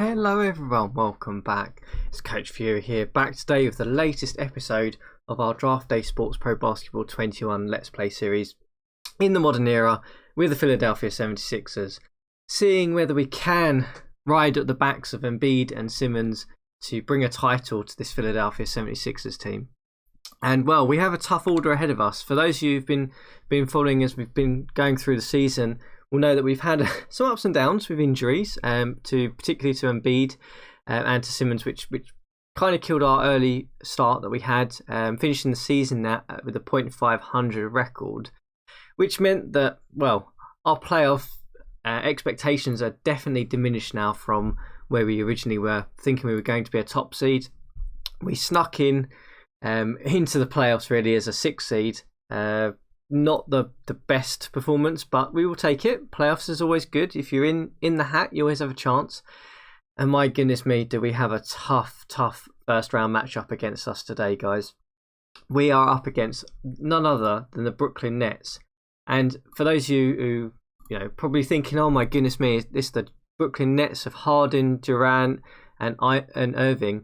Hello everyone, welcome back. It's CoachFury here, back today with the latest episode of our Draft Day Sports Pro Basketball 21 Let's Play series in the modern era with the Philadelphia 76ers, seeing whether we can ride at the backs of Embiid and Simmons to bring a title to this Philadelphia 76ers team. And well, we have a tough order ahead of us. For those of you who've been following as we've been going through the season, we'll know that we've had some ups and downs with injuries, particularly to Embiid and to Simmons, which kind of killed our early start that we had, finishing the season with a .500 record, which meant that, well, our playoff expectations are definitely diminished now from where we originally were thinking we were going to be a top seed. We snuck into the playoffs really as a 6th seed. Not the best performance, but we will take it. Playoffs is always good. If you're in the hat, you always have a chance. And my goodness me, do we have a tough first round matchup against us today, guys. We are up against none other than the Brooklyn Nets. And for those of you who probably thinking, oh my goodness me, is this the Brooklyn Nets of Harden, Durant and Irving?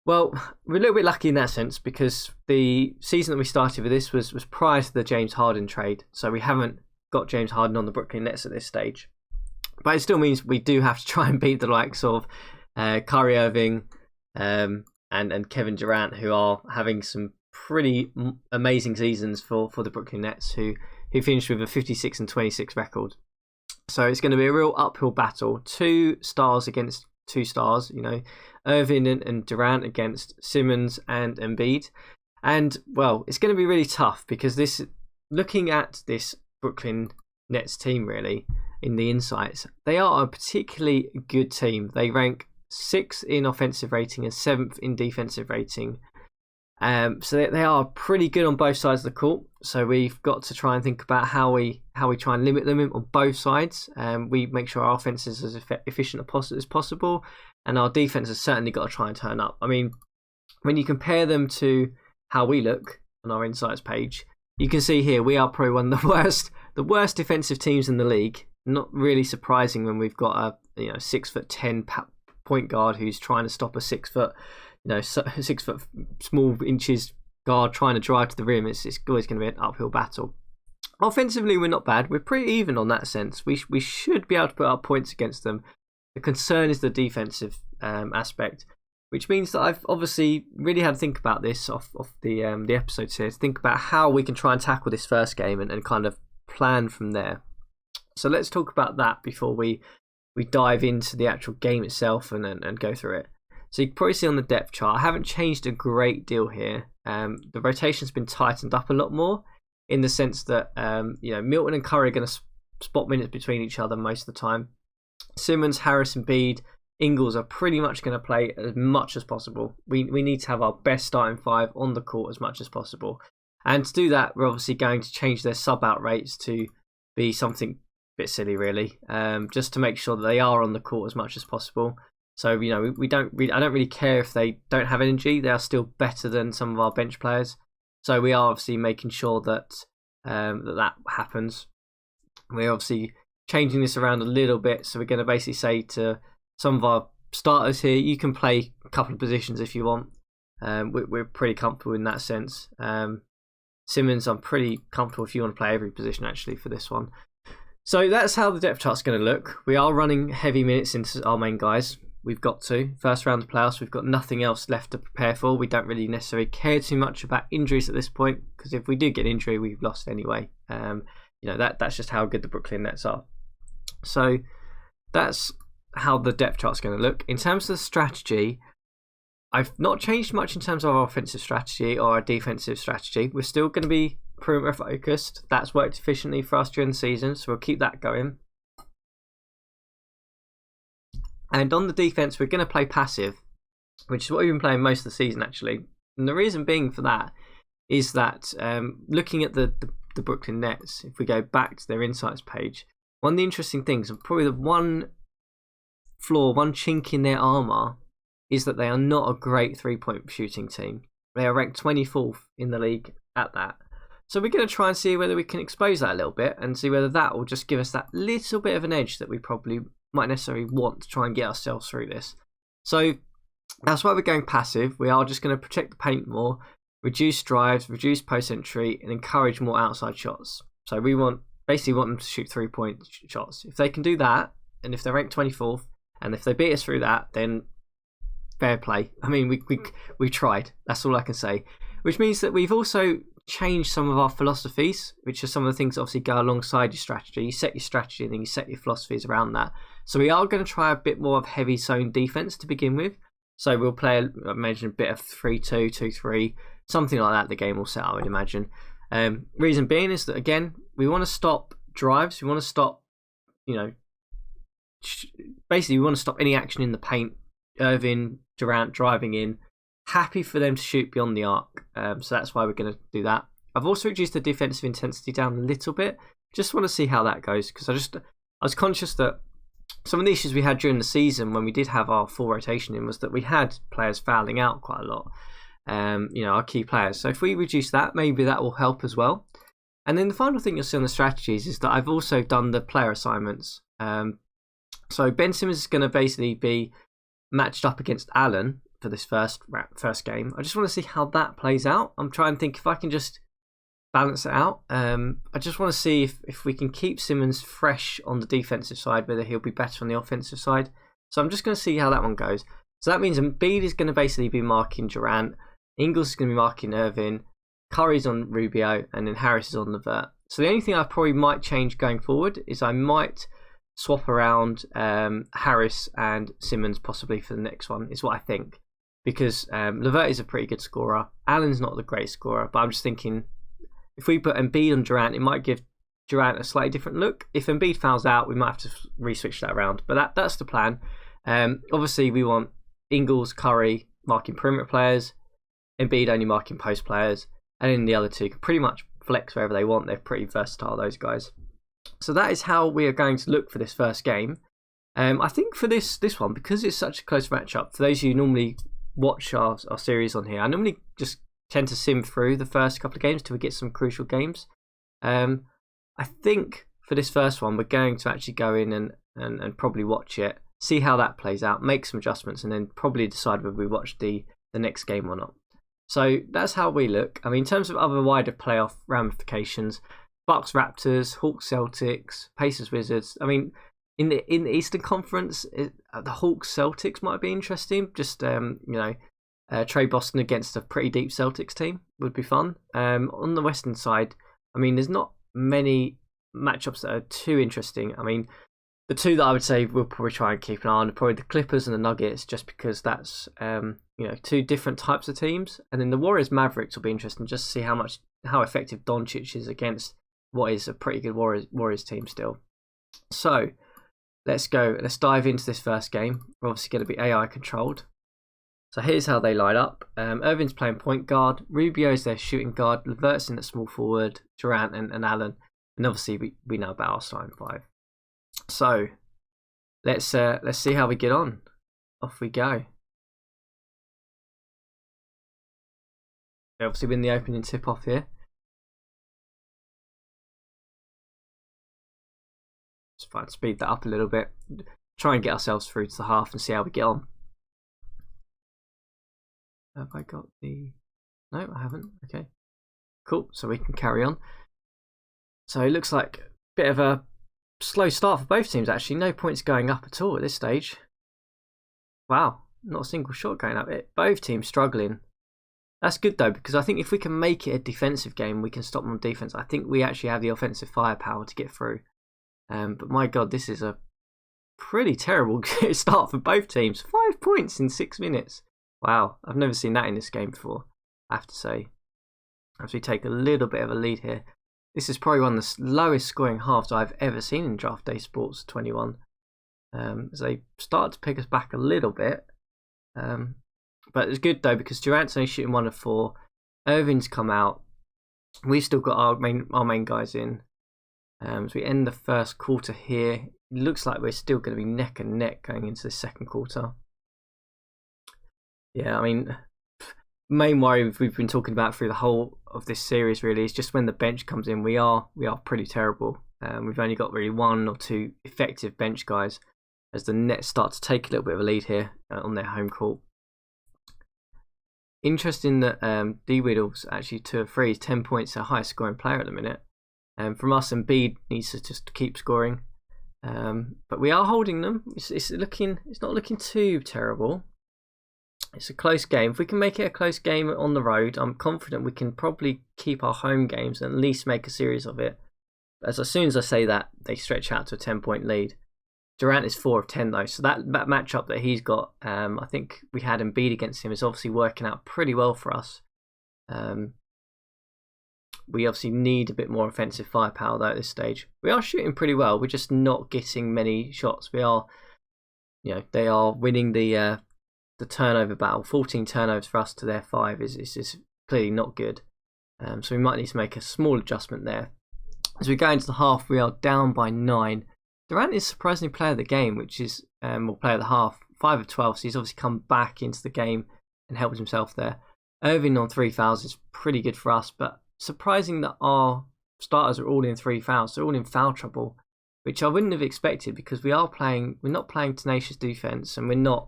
Well, we're a little bit lucky in that sense because the season that we started with this was prior to the James Harden trade. So we haven't got James Harden on the Brooklyn Nets at this stage. But it still means we do have to try and beat the likes of Kyrie Irving and Kevin Durant, who are having some pretty amazing seasons for the Brooklyn Nets, who finished with a 56-26 record. So it's going to be a real uphill battle. 2 stars against 2 stars, Irving and Durant against Simmons and Embiid. And, well, it's going to be really tough because looking at this Brooklyn Nets team, really, in the insights, they are a particularly good team. They rank 6th in offensive rating and 7th in defensive rating. So they are pretty good on both sides of the court. So we've got to try and think about how we try and limit them on both sides. We make sure our offense is as efficient as possible, and our defense has certainly got to try and turn up. I mean, when you compare them to how we look on our insights page, you can see here we are probably one of the worst defensive teams in the league. Not really surprising when we've got a 6'10" point guard who's trying to stop a 6 foot 6 foot small inches guard trying to drive to the rim. It's always going to be an uphill battle. Offensively, we're not bad. We're pretty even on that sense. We should be able to put up points against them. The concern is the defensive aspect, which means that I've obviously really had to think about this off the episodes here, to think about how we can try and tackle this first game and kind of plan from there. So let's talk about that before we dive into the actual game itself and go through it. So you can probably see on the depth chart, I haven't changed a great deal here. The rotation's been tightened up a lot more in the sense that Milton and Curry are going to spot minutes between each other most of the time. Simmons, Harris, Embiid, Ingles are pretty much going to play as much as possible. We need to have our best starting 5 on the court as much as possible. And to do that, we're obviously going to change their sub-out rates to be something a bit silly, really, just to make sure that they are on the court as much as possible. So, I don't really care if they don't have energy. They are still better than some of our bench players. So we are obviously making sure that that happens. We're obviously changing this around a little bit. So we're going to basically say to some of our starters here, you can play a couple of positions if you want. We're pretty comfortable in that sense. Simmons, I'm pretty comfortable if you want to play every position actually for this one. So that's how the depth chart's going to look. We are running heavy minutes into our main guys. We've got to. First round of playoffs, we've got nothing else left to prepare for. We don't really necessarily care too much about injuries at this point, because if we do get an injury, we've lost anyway. That's just how good the Brooklyn Nets are. So that's how the depth chart's going to look. In terms of the strategy, I've not changed much in terms of our offensive strategy or our defensive strategy. We're still going to be perimeter focused. That's worked efficiently for us during the season, so we'll keep that going. And on the defense, we're going to play passive, which is what we've been playing most of the season, actually. And the reason being for that is that looking at the Brooklyn Nets, if we go back to their insights page, one of the interesting things, and probably the one chink in their armour, is that they are not a great three-point shooting team. They are ranked 24th in the league at that. So we're going to try and see whether we can expose that a little bit and see whether that will just give us that little bit of an edge that we probably might necessarily want to try and get ourselves through this. So that's why we're going passive. We are just going to protect the paint more, reduce drives, reduce post entry, and encourage more outside shots. So we basically want them to shoot 3-point shots. If they can do that, and if they're ranked 24th, and if they beat us through that, then fair play. I mean, we tried. That's all I can say. Which means that we've also changed some of our philosophies, which are some of the things that obviously go alongside your strategy. You set your strategy and then you set your philosophies around that. So we are going to try a bit more of heavy zone defense to begin with. So we'll play, I imagine, a bit of 3-2, 2-3, something like that. The game will set, I would imagine. Reason being is that, again, we want to stop drives. We want to stop, basically we want to stop any action in the paint. Irving, Durant driving in. Happy for them to shoot beyond the arc. So that's why we're going to do that. I've also reduced the defensive intensity down a little bit. Just want to see how that goes, because I was conscious that some of the issues we had during the season when we did have our full rotation in was that we had players fouling out quite a lot. Our key players. So if we reduce that, maybe that will help as well. And then the final thing you'll see on the strategies is that I've also done the player assignments. So Ben Simmons is going to basically be matched up against Allen for this first game. I just want to see how that plays out. I'm trying to think if I can just balance it out. I just want to see if we can keep Simmons fresh on the defensive side, whether he'll be better on the offensive side. So I'm just going to see how that one goes. So that means Embiid is going to basically be marking Durant, Ingles is going to be marking Irving, Curry's on Rubio, and then Harris is on Levert. So the only thing I probably might change going forward is I might swap around Harris and Simmons possibly for the next one, is what I think. Because Levert is a pretty good scorer. Allen's not the great scorer, but I'm just thinking if we put Embiid on Durant, it might give Durant a slightly different look. If Embiid fouls out, we might have to re-switch that around. But that's the plan. Obviously, we want Ingles, Curry marking perimeter players, Embiid only marking post players, and then the other two can pretty much flex wherever they want. They're pretty versatile, those guys. So that is how we are going to look for this first game. I think for this one, because it's such a close matchup, for those of you who normally watch our series on here, I normally just tend to sim through the first couple of games till we get some crucial games. I think for this first one, we're going to actually go in and probably watch it, see how that plays out, make some adjustments, and then probably decide whether we watch the next game or not. So that's how we look. I mean, in terms of other wider playoff ramifications, Bucks Raptors, Hawks Celtics, Pacers Wizards. I mean, in the Eastern Conference, the Hawks Celtics might be interesting. Just Trey Boston against a pretty deep Celtics team would be fun. On the Western side, I mean, there's not many matchups that are too interesting. I mean, the two that I would say we'll probably try and keep an eye on are probably the Clippers and the Nuggets, just because that's two different types of teams. And then the Warriors Mavericks will be interesting just to see how effective Doncic is against what is a pretty good Warriors team still. So let's go. Let's dive into this first game. We're obviously going to be AI controlled. So here's how they line up. Irving's playing point guard. Rubio's their shooting guard. Levert's in at small forward. Durant and Allen. And obviously we know about our starting five. So let's see how we get on. Off we go. We obviously win the opening tip off here. Just try and speed that up a little bit. Try and get ourselves through to the half and see how we get on. Have I got the... No, I haven't. Okay. Cool. So we can carry on. So it looks like a bit of a slow start for both teams, actually. No points going up at all at this stage. Wow. Not a single shot going up. Both teams struggling. That's good, though, because I think if we can make it a defensive game, we can stop them on defense. I think we actually have the offensive firepower to get through. But my God, this is a pretty terrible start for both teams. 5 points in 6 minutes. Wow, I've never seen that in this game before, I have to say. As we take a little bit of a lead here. This is probably one of the lowest scoring halves I've ever seen in Draft Day Sports 21. As they start to pick us back a little bit. But it's good, though, because Durant's only shooting 1 of 4. Irving's come out. We've still got our main guys in. As we end the first quarter here, it looks like we're still going to be neck and neck going into the second quarter. Yeah, I mean, main worry we've been talking about through the whole of this series really is just when the bench comes in, we are pretty terrible. We've only got really 1 or 2 effective bench guys, as the Nets start to take a little bit of a lead here on their home court. Interesting that D Widdle's actually 2 of 3, 10 points, our highest scoring player at the minute. From us, Embiid needs to just keep scoring, but we are holding them. It's not looking too terrible. It's a close game. If we can make it a close game on the road, I'm confident we can probably keep our home games and at least make a series of it. As soon as I say that, they stretch out to a 10-point lead. Durant is 4 of 10 though, so that matchup that he's got, I think we had Embiid against him, is obviously working out pretty well for us. We obviously need a bit more offensive firepower though at this stage. We are shooting pretty well. We're just not getting many shots. We are, they are winning the turnover battle. 14 turnovers for us to their 5 is clearly not good. So we might need to make a small adjustment there. As we go into the half, we are down by 9. Durant is surprisingly player of the game, which is player of the half, 5 of 12. So he's obviously come back into the game and helped himself there. Irving on 3 fouls is pretty good for us, but surprising that our starters are all in 3 fouls. They're all in foul trouble, which I wouldn't have expected because we're not playing tenacious defense and we're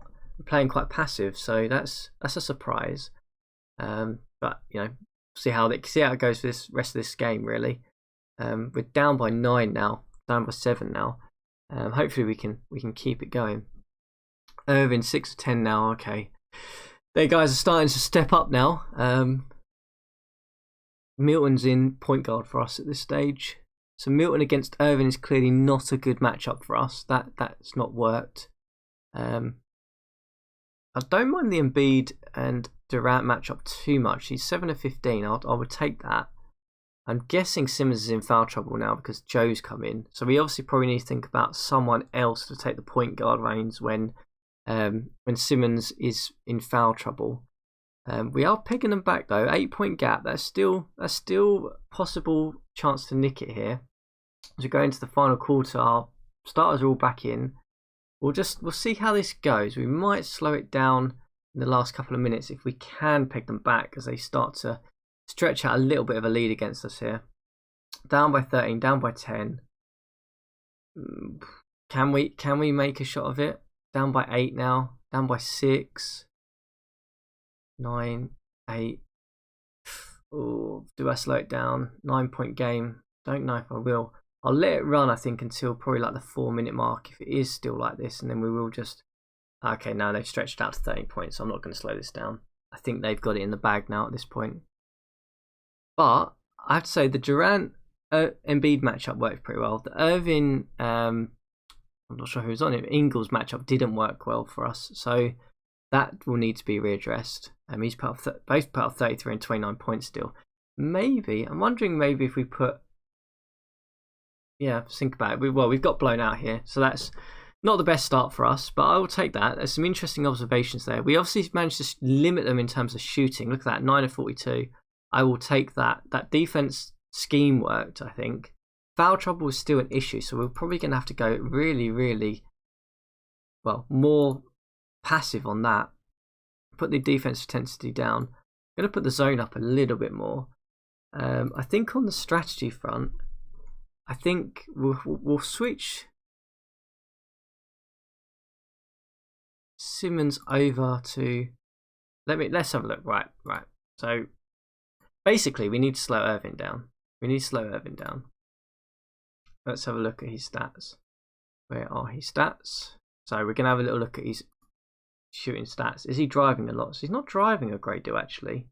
playing quite passive. So that's a surprise. But see how it goes for this rest of this game. Really, we're down by 9 now, down by 7 now. Hopefully we can keep it going. Irving 6 of 10 now. Okay, they guys are starting to step up now. Milton's in point guard for us at this stage. So Milton against Irving is clearly not a good matchup for us. That's not worked. I don't mind the Embiid and Durant matchup too much. He's 7 of 15. I would take that. I'm guessing Simmons is in foul trouble now because Joe's come in. So we obviously probably need to think about someone else to take the point guard reins when Simmons is in foul trouble. We are picking them back though. 8-point gap. That's still possible chance to nick it here. As we go into the final quarter, our starters are all back in. We'll see how this goes. We might slow it down in the last couple of minutes if we can pick them back as they start to stretch out a little bit of a lead against us here. Down by 13, down by 10. Can we make a shot of it? Down by 8 now. Down by 6. 9, 8. Oh, do I slow it down? 9-point game. Don't know if I will. I'll let it run, I think, until probably like the 4-minute mark if it is still like this, and then we will just... Okay, now they've stretched out to 13 points, so I'm not going to slow this down. I think they've got it in the bag now at this point. But I have to say the Durant Embiid matchup worked pretty well. The Irving, I'm not sure who was on it, Ingles matchup didn't work well for us, so that will need to be readdressed. He's both put up 33 and 29 points still. I'm wondering if we put... Yeah, think about it. We've got blown out here, so that's not the best start for us, but I will take that. There's some interesting observations there. We obviously managed to limit them in terms of shooting. Look at that, 9 of 42. I will take that. That defense scheme worked, I think. Foul trouble is still an issue, so we're probably going to have to go really, really, more passive on that. Put the defensive intensity down. I'm going to put the zone up a little bit more. I think on the strategy front, I think we'll switch Simmons over to... Let's have a look. Right. So basically, we need to slow Irving down. Let's have a look at his stats. Where are his stats? So we're going to have a little look at his shooting stats. Is he driving a lot? So he's not driving a great deal, actually.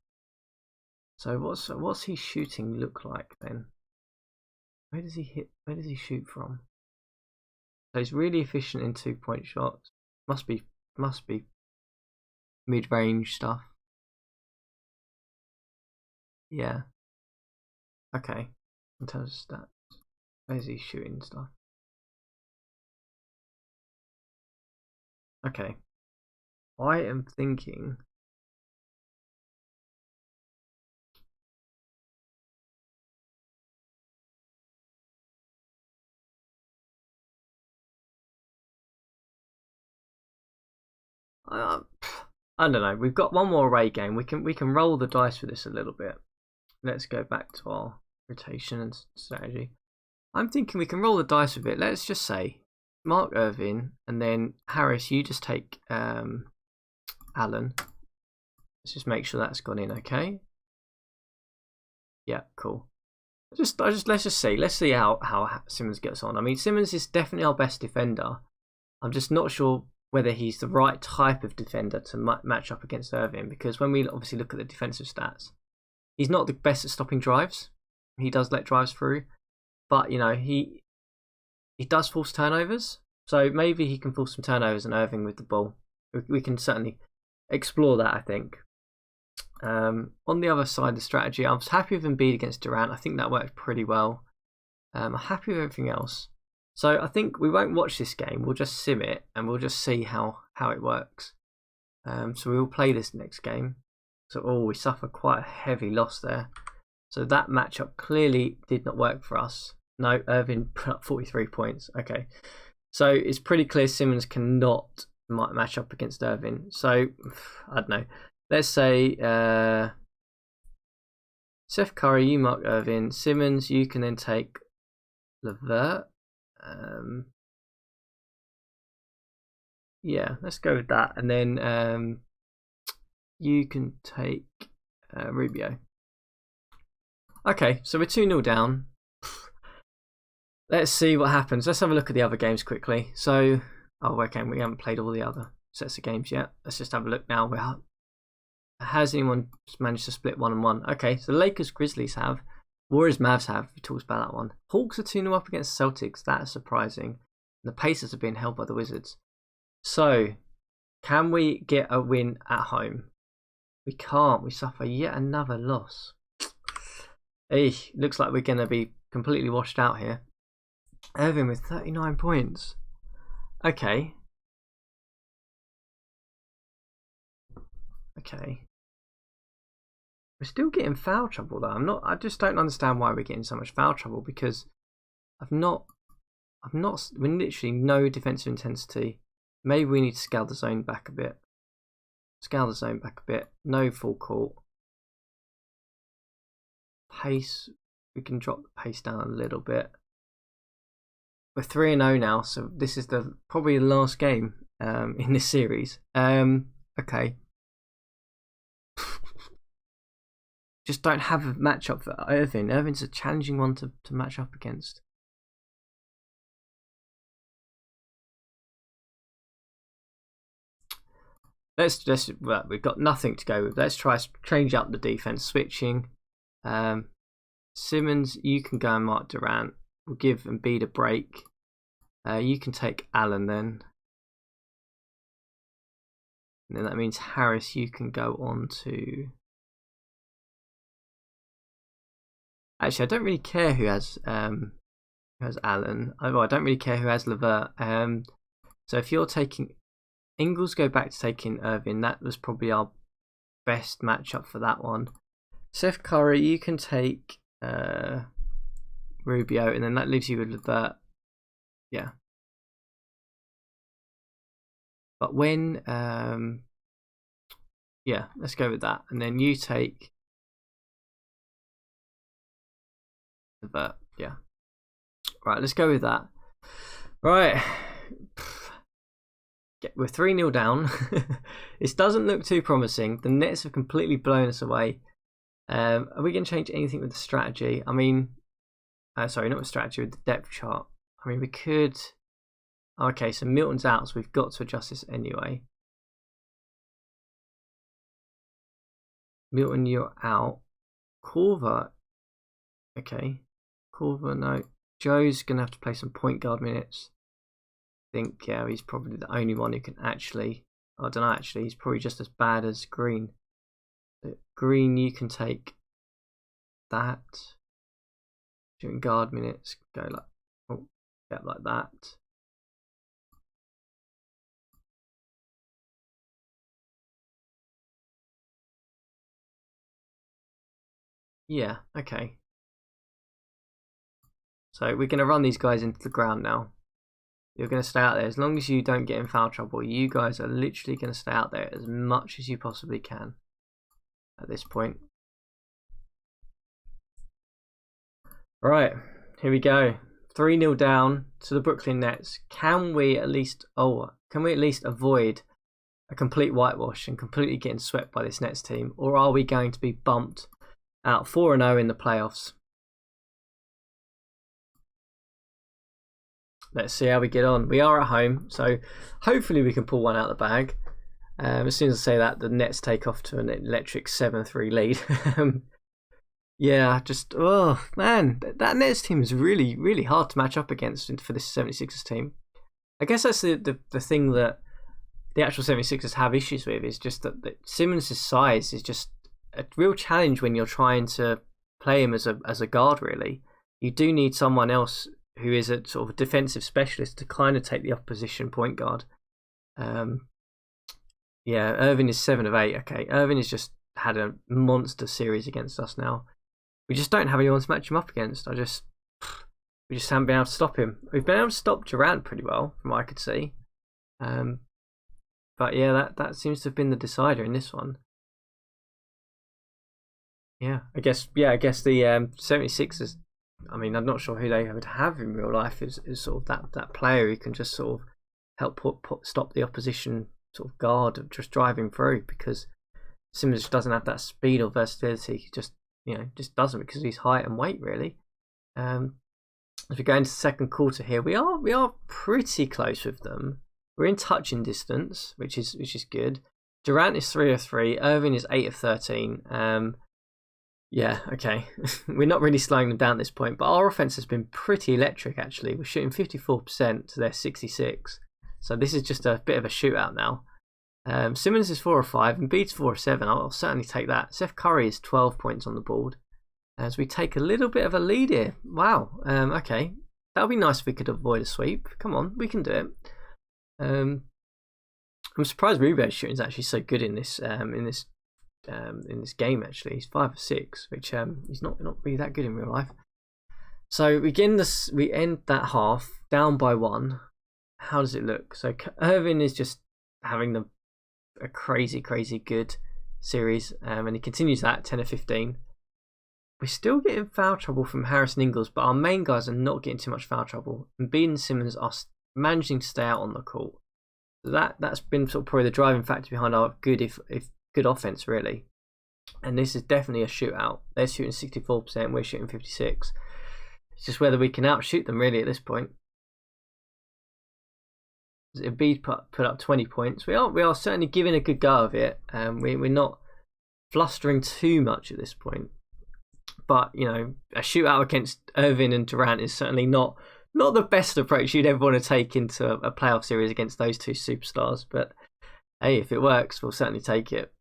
So what's his shooting look like then? Where does he shoot from? So he's really efficient in 2-point shots. Must be mid-range stuff. Yeah. Okay. In terms of stats, where's he shooting stuff? Okay. I am thinking... I don't know. We've got one more away game. We can roll the dice for this a little bit. Let's go back to our rotation and strategy. I'm thinking we can roll the dice with it. Let's just say mark Irvin, and then Harris, you just take Allen. Let's just make sure that's gone in, okay? Yeah, cool. Let's just see. Let's see how Simmons gets on. I mean, Simmons is definitely our best defender. I'm just not sure whether he's the right type of defender to match up against Irvin, because when we obviously look at the defensive stats, he's not the best at stopping drives. He does let drives through, but you know he does force turnovers. So maybe he can force some turnovers and Irving with the ball. We can certainly explore that, I think. On the other side of the strategy, I was happy with Embiid against Durant. I think that worked pretty well. I'm happy with everything else. So I think we won't watch this game. We'll just sim it and we'll just see how it works. So we will play this next game. So we suffer quite a heavy loss there. So that matchup clearly did not work for us. No, Irvin put up 43 points. Okay. So it's pretty clear Simmons cannot match up against Irvin. So I don't know. Let's say Seth Curry, you mark Irvin. Simmons, you can then take LeVert. Yeah, let's go with that. And then you can take Rubio. Okay, so we're 2-0 down. Let's see what happens. Let's have a look at the other games quickly. So, okay, we haven't played all the other sets of games yet. Let's just have a look now. Has anyone managed to split 1-1? Okay, so the Lakers, Grizzlies have. Warriors, Mavs have. We talked about that one. Hawks are 2-0 up against Celtics. That's surprising. And the Pacers are being held by the Wizards. So, can we get a win at home? We can't. We suffer yet another loss. Looks like we're going to be completely washed out here. Irving with 39 points. Okay. We're still getting foul trouble though. I just don't understand why we're getting so much foul trouble, because we're literally no defensive intensity. Maybe we need to scale the zone back a bit. No full court. Pace. We can drop the pace down a little bit. We're 3-0 now, so this is probably the last game in this series. Okay. Just don't have a matchup for Irvin. Irvin's a challenging one to match up against. Well, we've got nothing to go with. Let's try change up the defense, switching. Simmons, you can go and mark Durant. We'll give Embiid a break. You can take Allen then. And then that means Harris, you can go on to... Actually, I don't really care who has Allen. I don't really care who has LeVert. So if you're taking... Ingles, go back to taking Irvin. That was probably our best matchup for that one. Seth Curry, you can take Rubio, and then that leaves you with LeVert. Yeah. But when... yeah, let's go with that. And then you take... LeVert. Yeah. Right, let's go with that. Right. We're 3-0 down. This doesn't look too promising. The Nets have completely blown us away. Are we going to change anything with the strategy? I mean, sorry, not with strategy, with the depth chart. I mean, we could... Okay, so Milton's out, so we've got to adjust this anyway. Milton, you're out. Korver. Okay. Korver, no. Joe's going to have to play some point guard minutes. I think, yeah, he's probably the only one who can actually... I don't know, actually. He's probably just as bad as Green. Green, you can take that. During guard minutes, go like that. Yeah, okay. So we're going to run these guys into the ground now. You're going to stay out there. As long as you don't get in foul trouble, you guys are literally going to stay out there as much as you possibly can at this point. Right, here we go. 3-0 down to the Brooklyn Nets. Can we at least avoid a complete whitewash and completely getting swept by this Nets team? Or are we going to be bumped out 4-0 in the playoffs? Let's see how we get on. We are at home, so hopefully we can pull one out of the bag. As soon as I say that, the Nets take off to an electric 7-3 lead. Yeah, oh man, that Nets team is really, really hard to match up against for this 76ers team. I guess that's the thing that the actual 76ers have issues with, is just that Simmons' size is just a real challenge when you're trying to play him as a guard, really. You do need someone else who is a sort of a defensive specialist to kind of take the opposition point guard. Yeah, Irving is 7 of 8. Okay, Irving has just had a monster series against us now. We just don't have anyone to match him up against. We just haven't been able to stop him. We've been able to stop Durant pretty well, from what I could see. But yeah, that seems to have been the decider in this one. Yeah, I guess the 76ers, I mean, I'm not sure who they would have in real life is sort of that player who can just sort of help stop the opposition sort of guard of just driving through, because Simmons doesn't have that speed or versatility. He just doesn't, because of his height and weight, really. As we go into the second quarter here, we are pretty close with them. We're in touching distance, which is good. Durant is 3 of 3. Irving is 8 of 13. Yeah, okay. We're not really slowing them down at this point, but our offense has been pretty electric, actually. We're shooting 54% to their 66. So this is just a bit of a shootout now. Simmons is 4 of 5 and Embiid's 4 of 7. I'll certainly take that. Seth Curry is 12 points on the board as we take a little bit of a lead here. Wow. Okay, that would be nice if we could avoid a sweep. Come on, we can do it. I'm surprised rebound shooting is actually so good in this game. Actually, he's 5 of 6, which he's not really that good in real life. So we end that half down by 1. How does it look? So Irving is just having a crazy good series, and he continues that 10 of 15. We're still getting foul trouble from Harris and Ingles, but our main guys are not getting too much foul trouble, and Embiid and Simmons are managing to stay out on the court. So that's been sort of probably the driving factor behind our good offense, really. And this is definitely a shootout. They're shooting 64%, we're shooting 56%. It's just whether we can outshoot them, really, at this point. Embiid put up 20 points. We are certainly giving a good go of it. We're not flustering too much at this point. But, a shootout against Irving and Durant is certainly not the best approach you'd ever want to take into a playoff series against those two superstars. But hey, if it works, we'll certainly take it.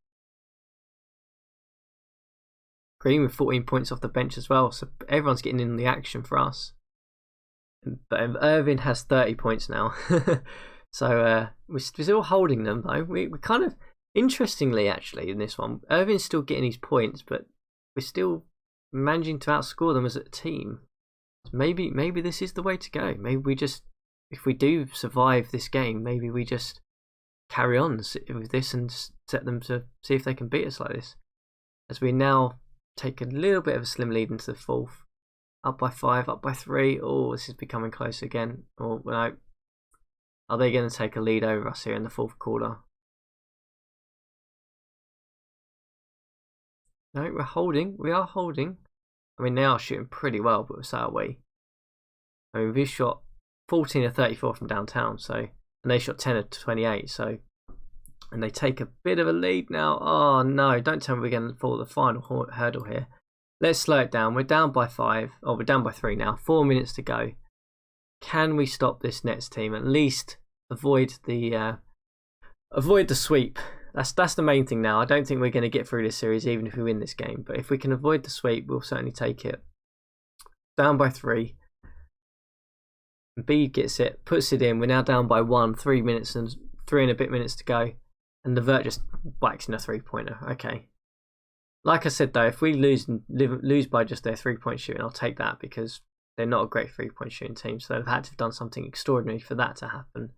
Green with 14 points off the bench as well, so everyone's getting in the action for us. But Irving has 30 points now. So we're still holding them, though. We kind of, interestingly, actually, in this one, Irving's still getting his points, but we're still managing to outscore them as a team. So maybe this is the way to go. Maybe we just, if we do survive this game, maybe we just carry on with this and set them to see if they can beat us like this. As we now take a little bit of a slim lead into the fourth. Up by 5, up by 3. Oh, this is becoming close again. Oh, no. Are they going to take a lead over us here in the fourth quarter? No, we're holding. We are holding. I mean, they are shooting pretty well, but so are we. I mean, we've shot 14 of 34 from downtown, and they shot 10 of 28, and they take a bit of a lead now. Oh, no, don't tell me we're going to fall the final hurdle here. Let's slow it down. We're down by 5. Oh, we're down by 3 now. 4 minutes to go. Can we stop this Nets team? At least avoid the sweep. That's the main thing now. I don't think we're going to get through this series even if we win this game. But if we can avoid the sweep, we'll certainly take it. Down by 3. B gets it, puts it in. We're now down by 1. 3 minutes and 3 and a bit minutes to go. And the Vert just whacks in a 3-pointer. Okay. Like I said, though, if we lose by just their 3-point shooting, I'll take that, because they're not a great 3-point shooting team. So they've had to have done something extraordinary for that to happen.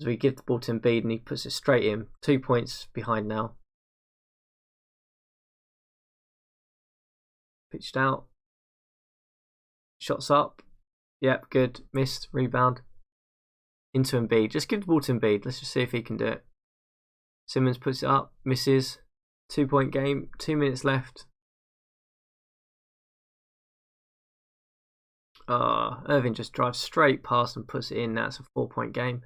As we give the ball to Embiid and he puts it straight in. 2 points behind now. Pitched out. Shots up. Yep, good. Missed. Rebound. Into Embiid. Just give the ball to Embiid. Let's just see if he can do it. Simmons puts it up. Misses. 2-point game. 2 minutes left. Irving just drives straight past and puts it in. That's a 4-point game.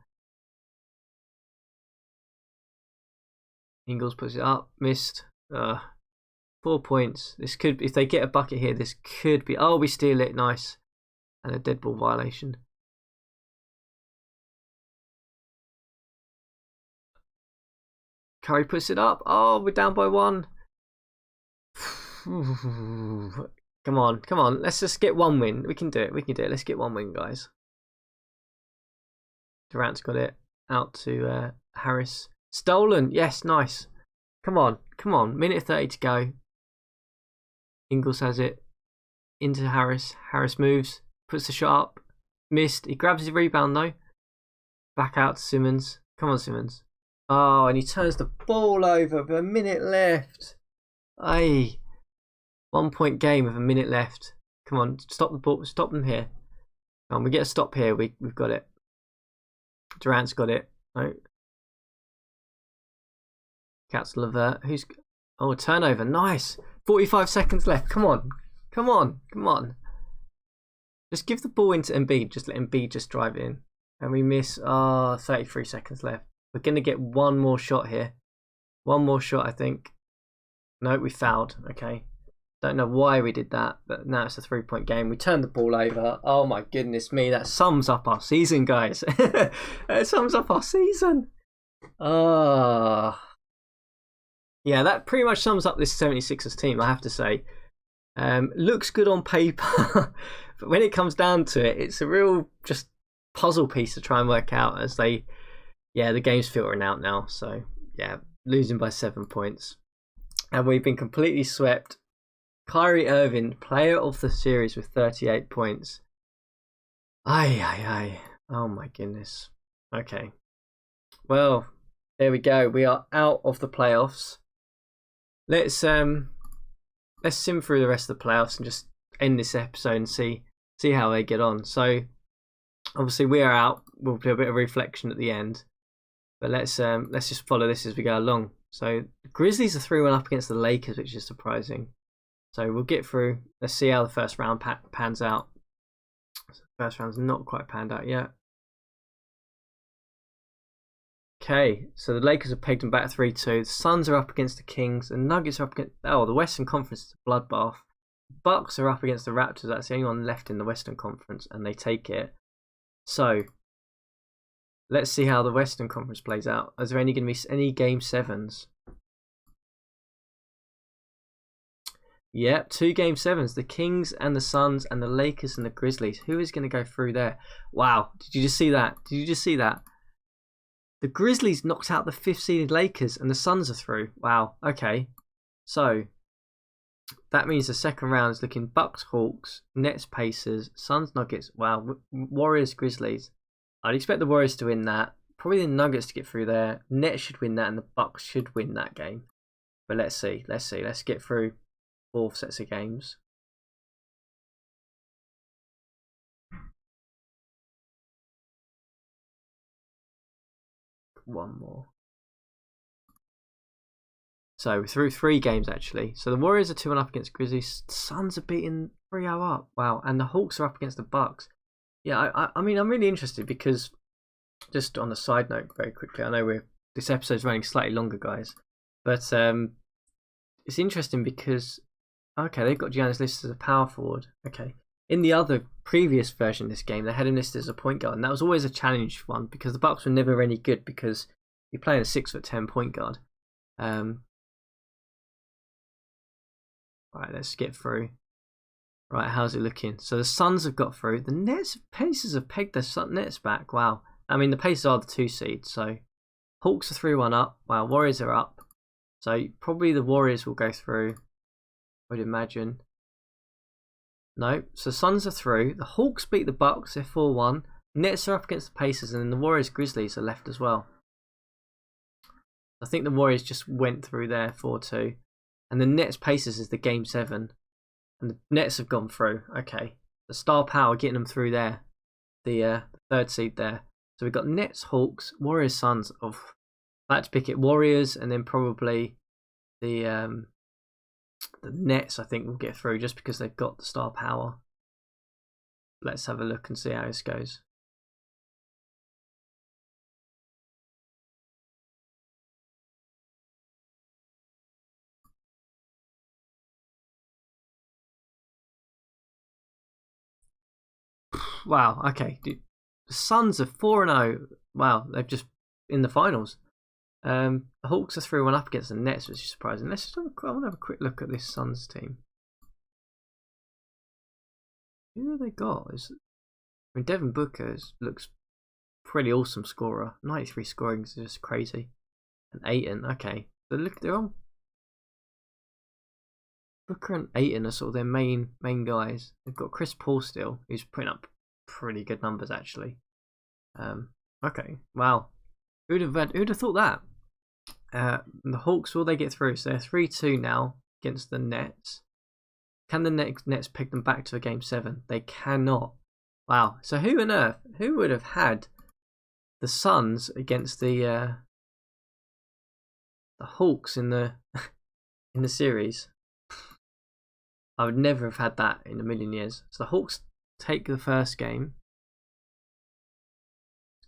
Ingles puts it up. Missed. 4 points. This could, if they get a bucket here, this could be. Oh, we steal it. Nice. And a dead ball violation. Curry puts it up. Oh, we're down by 1. Come on, come on. Let's just get 1 win. We can do it. We can do it. Let's get 1 win, guys. Durant's got it. Out to Harris. Stolen. Yes, nice. Come on, come on. Minute 30 to go. Ingles has it. Into Harris. Harris moves. Puts the shot up. Missed. He grabs his rebound, though. Back out to Simmons. Come on, Simmons. Oh, and he turns the ball over with a minute left. Aye. 1-point game with a minute left. Come on, stop the ball. Stop them here. Come on, we get a stop here. We've got it. Durant's got it. No. Cats Levert. Who's? Oh, turnover. Nice. 45 seconds left. Come on. Come on. Come on. Just give the ball into Embiid. Just let Embiid just drive it in. And we miss. 33 seconds left. We're going to get 1 more shot here. 1 more shot, I think. No, we fouled. Okay. Don't know why we did that, but now it's a 3-point game. We turned the ball over. Oh my goodness me. That sums up our season, guys. It sums up our season. Yeah, that pretty much sums up this 76ers team, I have to say. Looks good on paper, but when it comes down to it, it's a real just puzzle piece to try and work out as they, the game's filtering out now. So, yeah, losing by 7 points. And we've been completely swept. Kyrie Irving, player of the series with 38 points. Aye. Oh my goodness. Okay. Well, there we go. We are out of the playoffs. Let's sim through the rest of the playoffs and just end this episode and see how they get on. So obviously we are out. We'll do a bit of reflection at the end. But let's just follow this as we go along. So the Grizzlies are 3-1 up against the Lakers, which is surprising. So we'll get through. Let's see how the first round pans out. So the first round's not quite panned out yet. Okay, so the Lakers have pegged them back 3-2. The Suns are up against the Kings. The Nuggets are up against... Oh, the Western Conference is a bloodbath. The Bucks are up against the Raptors. That's the only one left in the Western Conference, and they take it. So, let's see how the Western Conference plays out. Is there going to be any Game 7s? Yep, 2 Game 7s. The Kings and the Suns and the Lakers and the Grizzlies. Who is going to go through there? Wow, did you just see that? Did you just see that? The Grizzlies knocked out the 5th seeded Lakers and the Suns are through. Wow, okay. So, that means the second round is looking Bucks, Hawks, Nets, Pacers, Suns, Nuggets. Wow, Warriors, Grizzlies. I'd expect the Warriors to win that. Probably the Nuggets to get through there. Nets should win that and the Bucks should win that game. But let's see. Let's get through 4 sets of games. One more. So through 3 games actually. So the Warriors are 2-1 up against Grizzlies. Suns are beating 3-0 up. Wow. And the Hawks are up against the Bucks. Yeah, I mean, I'm really interested because, just on a side note very quickly, I know this episode's running slightly longer, guys. But it's interesting because, okay, they've got Giannis listed as a power forward. Okay. In the other previous version of this game, they had him listed as a point guard. And that was always a challenge one because the Bucks were never any good because you're playing a 6'10" point guard. Right, let's get through. Right, how's it looking? So the Suns have got through. The Pacers have pegged their Nets back. Wow. I mean, the Pacers are the 2 seed. So Hawks are 3-1 up. Wow, Warriors are up. So probably the Warriors will go through, I would imagine. No, so Suns are through. The Hawks beat the Bucks. They're 4-1. Nets are up against the Pacers. And then the Warriors Grizzlies are left as well. I think the Warriors just went through there 4-2. And the Nets Pacers is the Game 7. And the Nets have gone through. Okay. the star power getting them through there, the third seed there. So we've got Nets, Hawks, Warriors, Suns. I had to pick it Warriors, and then probably the Nets. I think will get through just because they've got the star power. Let's have a look and see how this goes. Wow, okay. The Suns are 4-0. Wow, they've just in the finals. The Hawks are 3-1 up against the Nets, which is surprising. I want to have a quick look at this Suns team. Who have they got? Devin Booker looks pretty awesome scorer. 93 scoring is just crazy. And Ayton, okay. So look, they're on. Booker and Ayton are sort of their main guys. They've got Chris Paul still, who's putting up pretty good numbers actually. Okay, wow. Who'd have thought that? The Hawks, will they get through? So they're 3-2 now against the Nets. Can the Nets pick them back to a game 7? They cannot. Wow. So who on earth? Who would have had the Suns against the Hawks in the in the series? I would never have had that in a million years. So the Hawks take the first game.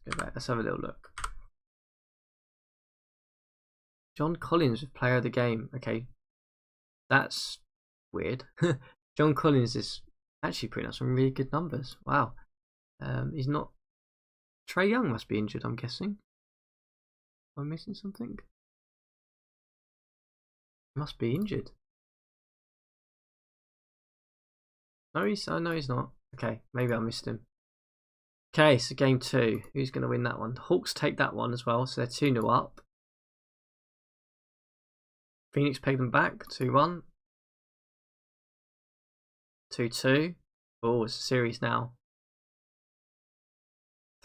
Let's go back. Let's have a little look. John Collins was player of the game. Okay, that's weird. John Collins is actually putting up some really good numbers. Wow. He's not. Trae Young must be injured, I'm guessing. Am I missing something? He must be injured. No, he's not. Okay, maybe I missed him. Okay, so game 2. Who's going to win that one? The Hawks take that one as well, so they're 2-0 up. Phoenix peg them back, 2-1. 2-2. Oh, it's a series now.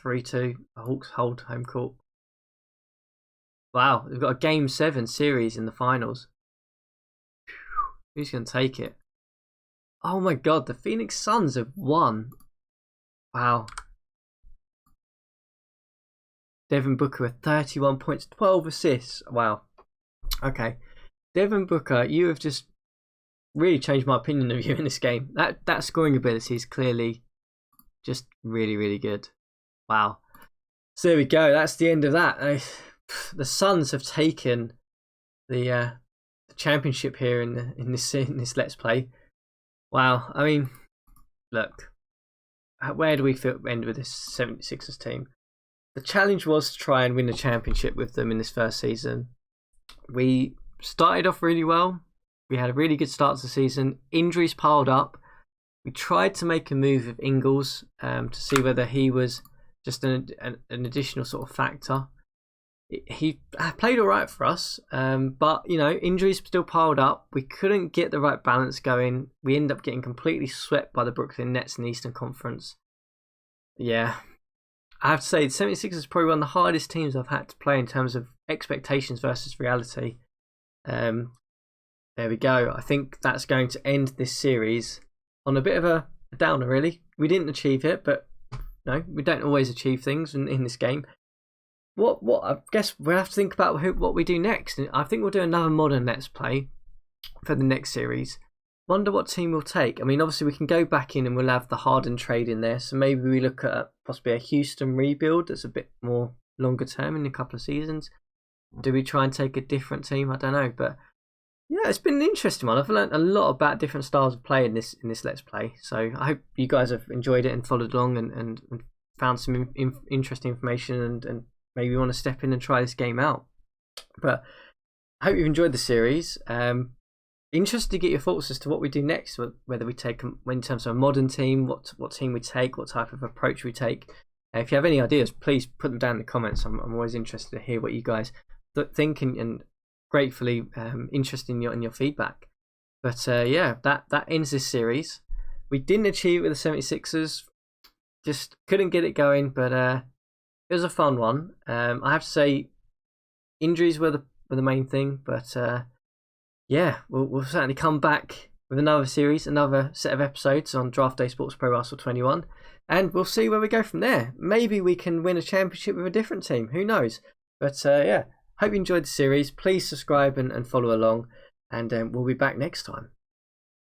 3-2. The Hawks hold home court. Wow, they've got a game 7 series in the finals. Who's going to take it? Oh my god, the Phoenix Suns have won. Wow. Devin Booker with 31 points, 12 assists. Wow. Okay. Devin Booker, you have just really changed my opinion of you in this game. That scoring ability is clearly just really, really good. Wow. So there we go. That's the end of that. The Suns have taken the championship here in this Let's Play. Wow. I mean, look, where do we end with this 76ers team? The challenge was to try and win the championship with them in this first season. We started off really well. We had a really good start to the season. Injuries piled up. We tried to make a move with Ingles to see whether he was just an additional sort of factor. He played all right for us, but injuries still piled up. We couldn't get the right balance going. We ended up getting completely swept by the Brooklyn Nets in the Eastern Conference. Yeah, I have to say the 76ers is probably one of the hardest teams I've had to play in terms of expectations versus reality. There we go. I think that's going to end this series on a bit of a downer, really. We didn't achieve it, but no, we don't always achieve things in this game. What I guess we'll have to think about what we do next. I think we'll do another modern Let's Play for the next series. Wonder what team we'll take. I mean, obviously we can go back in and we'll have the Harden trade in there. So maybe we look at possibly a Houston rebuild that's a bit more longer term in a couple of seasons. Do we try and take a different team? I don't know, but yeah, it's been an interesting one. I've learned a lot about different styles of play in this Let's Play. So I hope you guys have enjoyed it and followed along and found some interesting information and maybe want to step in and try this game out. But I hope you've enjoyed the series. Interested to get your thoughts as to what we do next, whether we take in terms of a modern team, what team we take, what type of approach we take. If you have any ideas, please put them down in the comments. I'm always interested to hear what you guys think and gratefully interested in your feedback. But yeah, that ends this series. We didn't achieve it with the 76ers, just couldn't get it going, but it was a fun one. I have to say, injuries were the main thing, but yeah, we'll certainly come back with another series, another set of episodes on Draft Day Sports Pro Basketball 21, and we'll see where we go from there. Maybe we can win a championship with a different team. Who knows? But yeah, hope you enjoyed the series. Please subscribe and follow along, and we'll be back next time.